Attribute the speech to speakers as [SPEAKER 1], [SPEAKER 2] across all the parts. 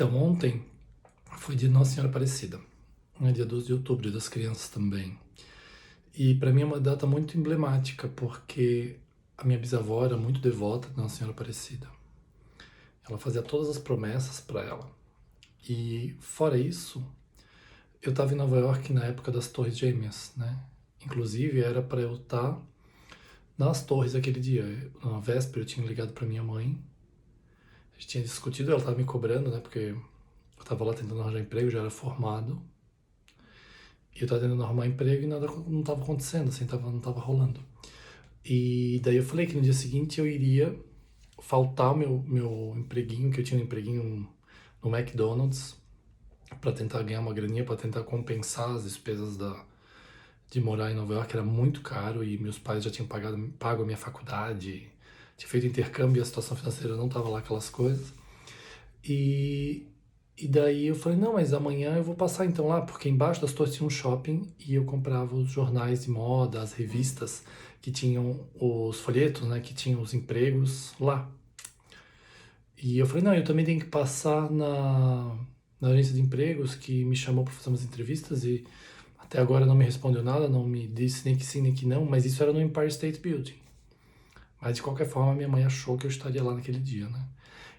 [SPEAKER 1] Então, ontem foi dia de Nossa Senhora Aparecida, né? Dia 12 de outubro, dia das crianças também. E para mim é uma data muito emblemática, porque a minha bisavó era muito devota de Nossa Senhora Aparecida. Ela fazia todas as promessas para ela. E fora isso, eu estava em Nova York na época das Torres Gêmeas, né? Inclusive era para eu estar nas torres aquele dia. Na véspera eu tinha ligado para minha mãe. A gente tinha discutido, ela estava me cobrando, né? Porque eu estava lá tentando arranjar emprego, já era formado. E eu tava tentando arrumar emprego e nada não tava acontecendo, assim, não tava rolando. E daí eu falei que no dia seguinte eu iria faltar o meu empreguinho, que eu tinha um empreguinho no McDonald's, para tentar ganhar uma graninha, para tentar compensar as despesas de morar em Nova York, era muito caro e meus pais já tinham pago a minha faculdade, tinha feito intercâmbio e a situação financeira não tava lá aquelas coisas. E, e daí eu falei, não, mas amanhã eu vou passar então lá, porque embaixo das torres tinha um shopping e eu comprava os jornais de moda, as revistas que tinham os folhetos, né, que tinham os empregos lá. E eu falei, não, eu também tenho que passar na agência de empregos que me chamou para fazer umas entrevistas e até agora não me respondeu nada, não me disse nem que sim nem que não, mas isso era no Empire State Building. Mas de qualquer forma, minha mãe achou que eu estaria lá naquele dia, né?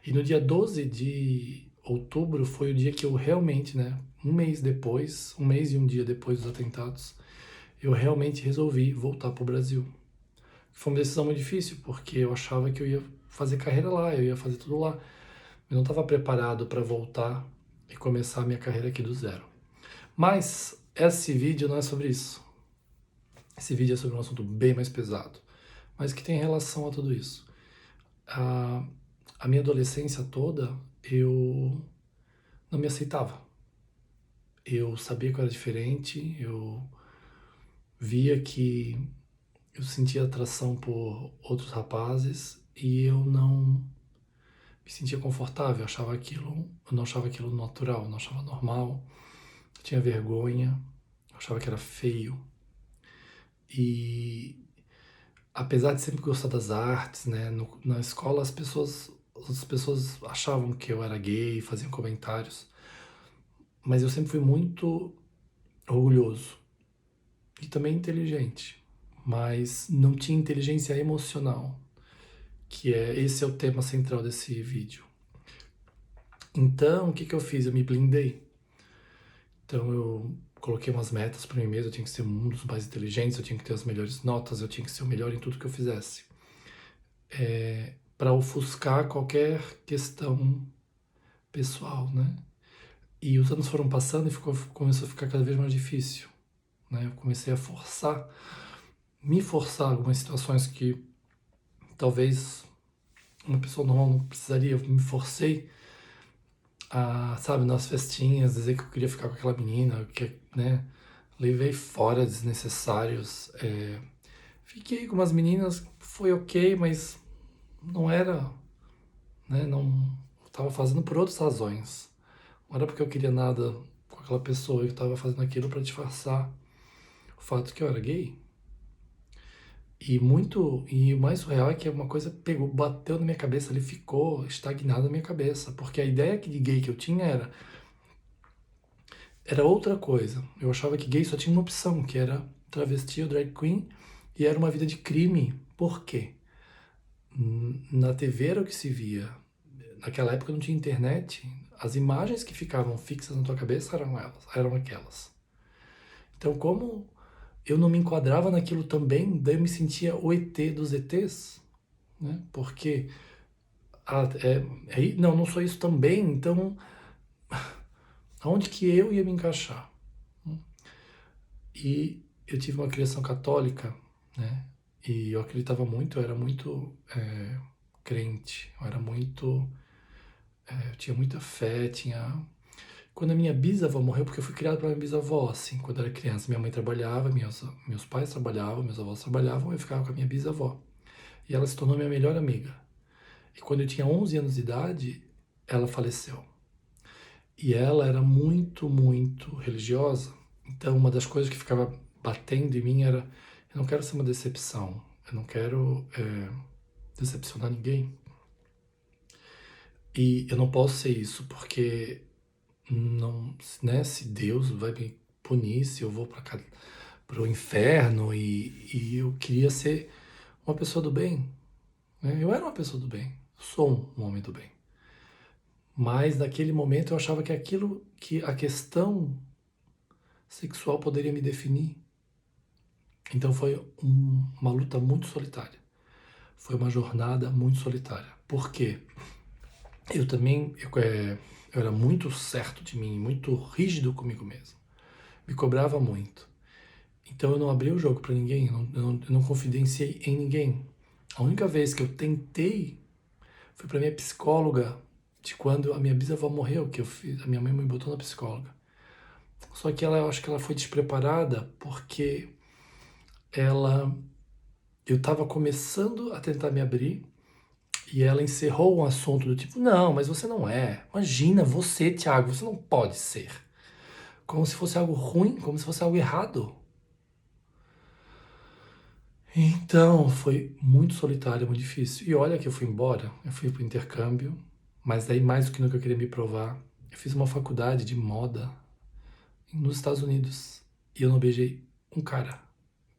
[SPEAKER 1] E no dia 12 de outubro foi o dia que eu realmente, né, um mês depois, um mês e um dia depois dos atentados, eu realmente resolvi voltar para o Brasil. Foi uma decisão muito difícil, porque eu achava que eu ia fazer carreira lá, eu ia fazer tudo lá. Eu não estava preparado para voltar e começar a minha carreira aqui do zero. Mas esse vídeo não é sobre isso. Esse vídeo é sobre um assunto bem mais pesado, mas que tem relação a tudo isso. A minha adolescência toda, eu não me aceitava. Eu sabia que eu era diferente, eu via que eu sentia atração por outros rapazes e eu não me sentia confortável, eu não achava aquilo natural, eu não achava normal, eu tinha vergonha, eu achava que era feio. E apesar de sempre gostar das artes, né, na escola as pessoas achavam que eu era gay, faziam comentários, mas eu sempre fui muito orgulhoso e também inteligente, mas não tinha inteligência emocional, que esse é o tema central desse vídeo. Então, o que que eu fiz? Eu me blindei. Então, eu coloquei umas metas para mim mesmo, eu tinha que ser um dos mais inteligentes, eu tinha que ter as melhores notas, eu tinha que ser o melhor em tudo que eu fizesse. Para ofuscar qualquer questão pessoal, né? E os anos foram passando e começou a ficar cada vez mais difícil, né? Eu comecei a me forçar algumas situações que talvez uma pessoa normal não precisaria. Eu me forcei a, sabe, nas festinhas, dizer que eu queria ficar com aquela menina, que, né? Levei fora desnecessários. Fiquei com umas meninas, foi ok, mas não era, né? Não, eu tava fazendo por outras razões. Não era porque eu queria nada com aquela pessoa, eu tava fazendo aquilo para disfarçar o fato que eu era gay. E o mais surreal é que uma coisa pegou, bateu na minha cabeça, ele ficou estagnado na minha cabeça, porque a ideia de gay que eu tinha era outra coisa. Eu achava que gay só tinha uma opção, que era travesti ou drag queen, e era uma vida de crime. Por quê? Na TV era o que se via. Naquela época não tinha internet. As imagens que ficavam fixas na tua cabeça eram aquelas. Então, como eu não me enquadrava naquilo também, daí eu me sentia o ET dos ETs, né? Porque não, não sou isso também, então aonde que eu ia me encaixar? E eu tive uma criação católica, né? E eu acreditava muito, eu era muito crente, eu tinha muita fé, Quando a minha bisavó morreu, porque eu fui criado pela minha bisavó, assim, quando eu era criança, minha mãe trabalhava, meus pais trabalhavam, meus avós trabalhavam, eu ficava com a minha bisavó. E ela se tornou minha melhor amiga. E quando eu tinha 11 anos de idade, ela faleceu. E ela era muito, muito religiosa. Então, uma das coisas que ficava batendo em mim era: eu não quero ser uma decepção, eu não quero decepcionar ninguém. E eu não posso ser isso porque não, né, se Deus vai me punir, se eu vou para o inferno e eu queria ser uma pessoa do bem, né? Eu era uma pessoa do bem, sou um homem do bem. Mas naquele momento eu achava que aquilo, que a questão sexual poderia me definir. Então foi uma luta muito solitária. Foi uma jornada muito solitária. Por quê? Eu também, eu era muito certo de mim, muito rígido comigo mesmo. Me cobrava muito. Então eu não abri o jogo para ninguém, eu não confidenciei em ninguém. A única vez que eu tentei foi para minha psicóloga, de quando a minha bisavó morreu, que eu fiz, a minha mãe me botou na psicóloga. Só que ela, eu acho que ela foi despreparada porque ela, eu estava começando a tentar me abrir e ela encerrou um assunto do tipo, não, mas você não é. Imagina, você, Thiago, você não pode ser. Como se fosse algo ruim, como se fosse algo errado. Então, foi muito solitário, muito difícil. E olha que eu fui embora, eu fui pro intercâmbio, mas daí mais do que nunca eu queria me provar. Eu fiz uma faculdade de moda nos Estados Unidos e eu não beijei um cara.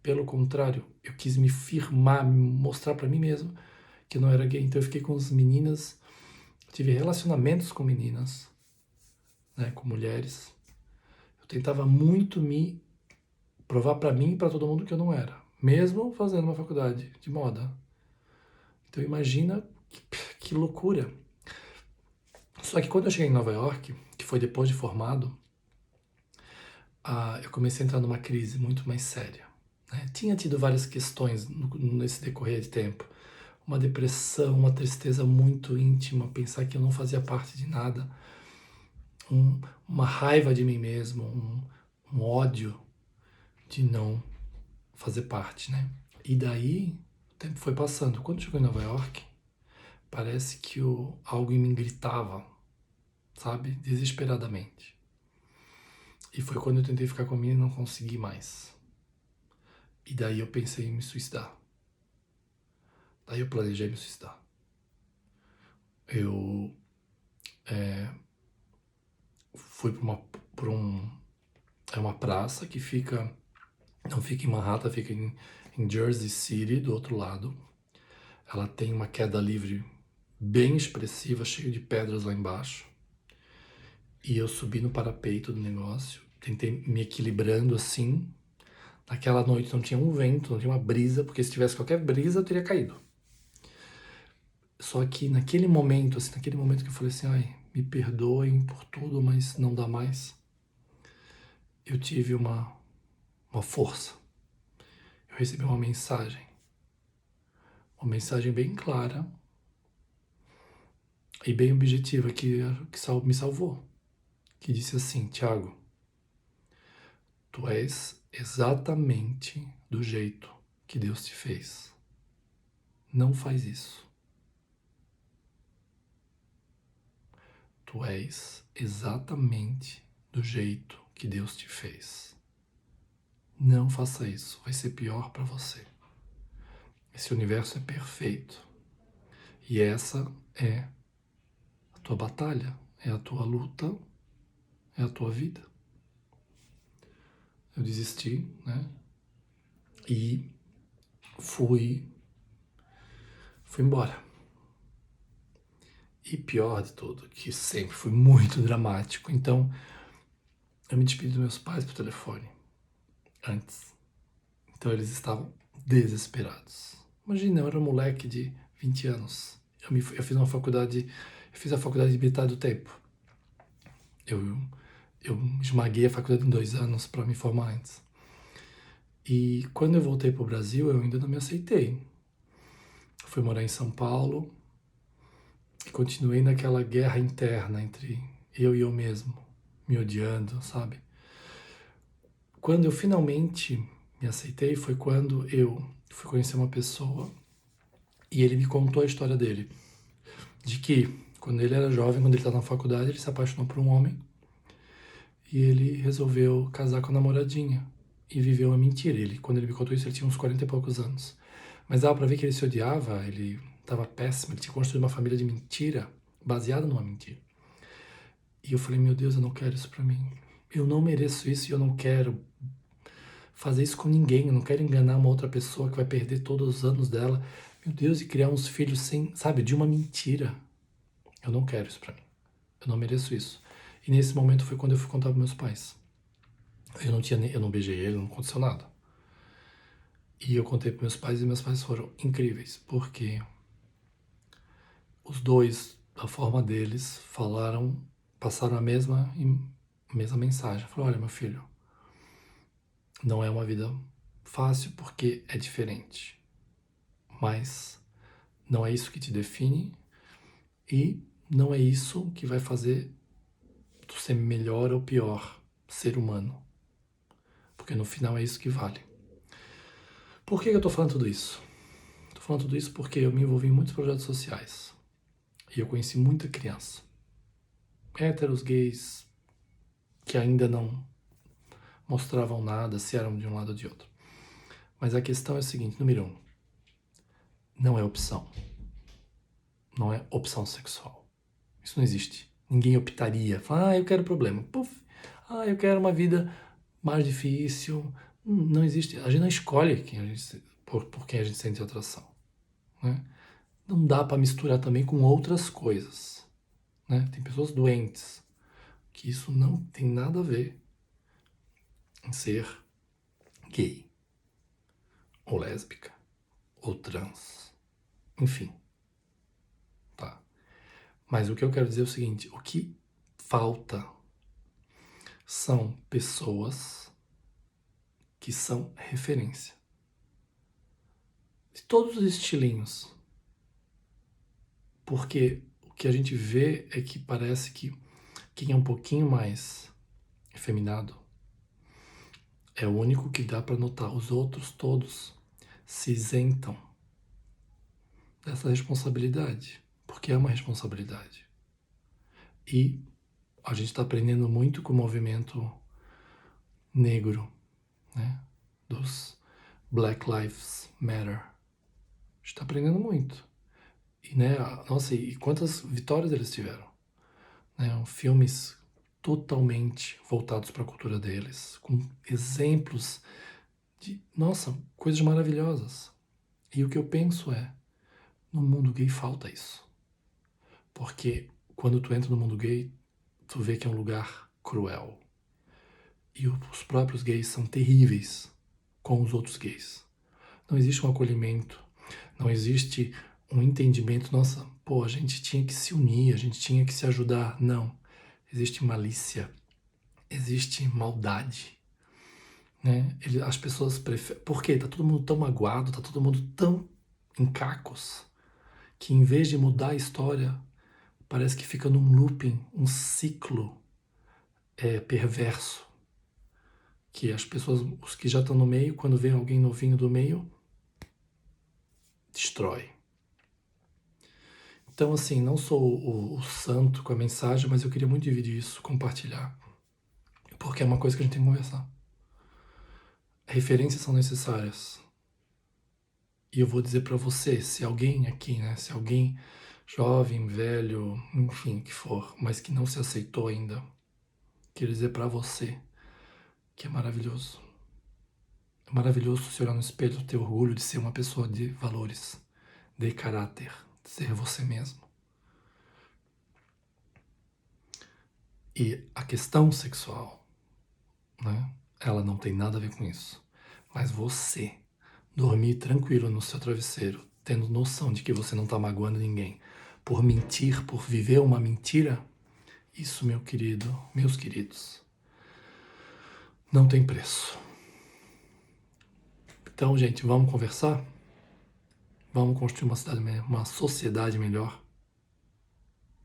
[SPEAKER 1] Pelo contrário, eu quis me firmar, me mostrar pra mim mesmo que eu não era gay. Então eu fiquei com as meninas, tive relacionamentos com meninas, né, com mulheres. Eu tentava muito me provar pra mim e pra todo mundo que eu não era, mesmo fazendo uma faculdade de moda. Então imagina que loucura. Só que quando eu cheguei em Nova York, que foi depois de formado, eu comecei a entrar numa crise muito mais séria, né? Tinha tido várias questões nesse decorrer de tempo. Uma depressão, uma tristeza muito íntima, pensar que eu não fazia parte de nada, uma raiva de mim mesmo, um ódio de não fazer parte, né? E daí, o tempo foi passando. Quando chegou em Nova York, parece que algo em mim gritava, sabe? Desesperadamente. E foi quando eu tentei ficar com a menina e não consegui mais. E daí eu pensei em me suicidar. Daí eu planejei me suicidar. Eu fui é uma praça que fica, não fica em Manhattan, fica em Jersey City, do outro lado. Ela tem uma queda livre bem expressiva, cheia de pedras lá embaixo. E eu subi no parapeito do negócio, tentei me equilibrando assim. Naquela noite não tinha um vento, não tinha uma brisa, porque se tivesse qualquer brisa eu teria caído. Só que naquele momento, assim, naquele momento que eu falei assim, ai, me perdoem por tudo, mas não dá mais, eu tive uma força. Eu recebi uma mensagem bem clara e bem objetiva que me salvou. Que disse assim, Thiago, tu és exatamente do jeito que Deus te fez. Não faz isso. Tu és exatamente do jeito que Deus te fez. Não faça isso, vai ser pior para você. Esse universo é perfeito. E essa é a tua batalha, é a tua luta, é a tua vida. Eu desisti, né? E fui embora. E pior de tudo, que sempre fui muito dramático. Então, eu me despedi dos meus pais por telefone antes. Então, eles estavam desesperados. Imagina, eu era um moleque de 20 anos. Eu fiz uma faculdade, eu fiz a faculdade de metade do tempo. Eu esmaguei a faculdade em 2 anos para me formar antes. E quando eu voltei para o Brasil, eu ainda não me aceitei. Fui morar em São Paulo e continuei naquela guerra interna entre eu e eu mesmo, me odiando, sabe? Quando eu finalmente me aceitei foi quando eu fui conhecer uma pessoa e ele me contou a história dele. De que, quando ele era jovem, quando ele estava na faculdade, ele se apaixonou por um homem e ele resolveu casar com a namoradinha e viveu uma mentira. Quando ele me contou isso, ele tinha uns 40 e poucos anos. Mas dava pra ver que ele se odiava, ele estava péssimo, ele tinha construído uma família de mentira, baseada numa mentira. E eu falei, meu Deus, eu não quero isso pra mim. Eu não mereço isso e eu não quero fazer isso com ninguém. Eu não quero enganar uma outra pessoa que vai perder todos os anos dela. Meu Deus, e criar uns filhos sem, sabe, de uma mentira. Eu não quero isso pra mim. Eu não mereço isso. E nesse momento foi quando eu fui contar pros meus pais. Eu não beijei ele, não aconteceu nada. E eu contei pros meus pais e meus pais foram incríveis, porque os dois, da forma deles, passaram a mesma mensagem. Falaram, olha, meu filho, não é uma vida fácil porque é diferente, mas não é isso que te define e não é isso que vai fazer tu ser melhor ou pior ser humano, porque no final é isso que vale. Por que eu tô falando tudo isso? Tô falando tudo isso porque eu me envolvi em muitos projetos sociais e eu conheci muita criança, héteros, gays, que ainda não mostravam nada, se eram de um lado ou de outro. Mas a questão é a seguinte, número 1, não é opção. Não é opção sexual. Isso não existe. Ninguém optaria. Fala, eu quero problema. Puf. Eu quero uma vida mais difícil. Não existe. A gente não escolhe por quem a gente sente atração. Né? Não dá para misturar também com outras coisas. Né? Tem pessoas doentes que isso não tem nada a ver em ser gay, ou lésbica, ou trans. Enfim. Tá? Mas o que eu quero dizer é o seguinte, o que falta são pessoas que são referência. De todos os estilinhos. Porque o que a gente vê é que parece que quem é um pouquinho mais efeminado é o único que dá para notar. Os outros todos se isentam dessa responsabilidade. Porque é uma responsabilidade. E a gente está aprendendo muito com o movimento negro, né? Dos Black Lives Matter. A gente está aprendendo muito. E, né, nossa, e quantas vitórias eles tiveram. Né? Filmes totalmente voltados para a cultura deles, com exemplos de, nossa, coisas maravilhosas. E o que eu penso é, no mundo gay falta isso. Porque quando tu entra no mundo gay, tu vê que é um lugar cruel. E os próprios gays são terríveis com os outros gays. Não existe um acolhimento, não existe um entendimento, nossa, pô, a gente tinha que se unir, a gente tinha que se ajudar. Não. Existe malícia, existe maldade. Né? As pessoas preferem. Por quê? Tá todo mundo tão magoado, tá todo mundo tão em cacos, que em vez de mudar a história, parece que fica num looping, um ciclo perverso. Que as pessoas, os que já estão no meio, quando vem alguém novinho do meio, destrói. Então, assim, não sou o santo com a mensagem, mas eu queria muito dividir isso, compartilhar. Porque é uma coisa que a gente tem que conversar. Referências são necessárias. E eu vou dizer para você, se alguém aqui, né, se alguém jovem, velho, enfim, que for, mas que não se aceitou ainda, quero dizer para você que é maravilhoso. É maravilhoso se olhar no espelho, ter orgulho de ser uma pessoa de valores, de caráter, de ser você mesmo. E a questão sexual, né, ela não tem nada a ver com isso. Mas você dormir tranquilo no seu travesseiro, tendo noção de que você não está magoando ninguém, por mentir, por viver uma mentira, isso, meu querido, meus queridos, não tem preço. Então, gente, vamos conversar? Vamos construir uma sociedade melhor?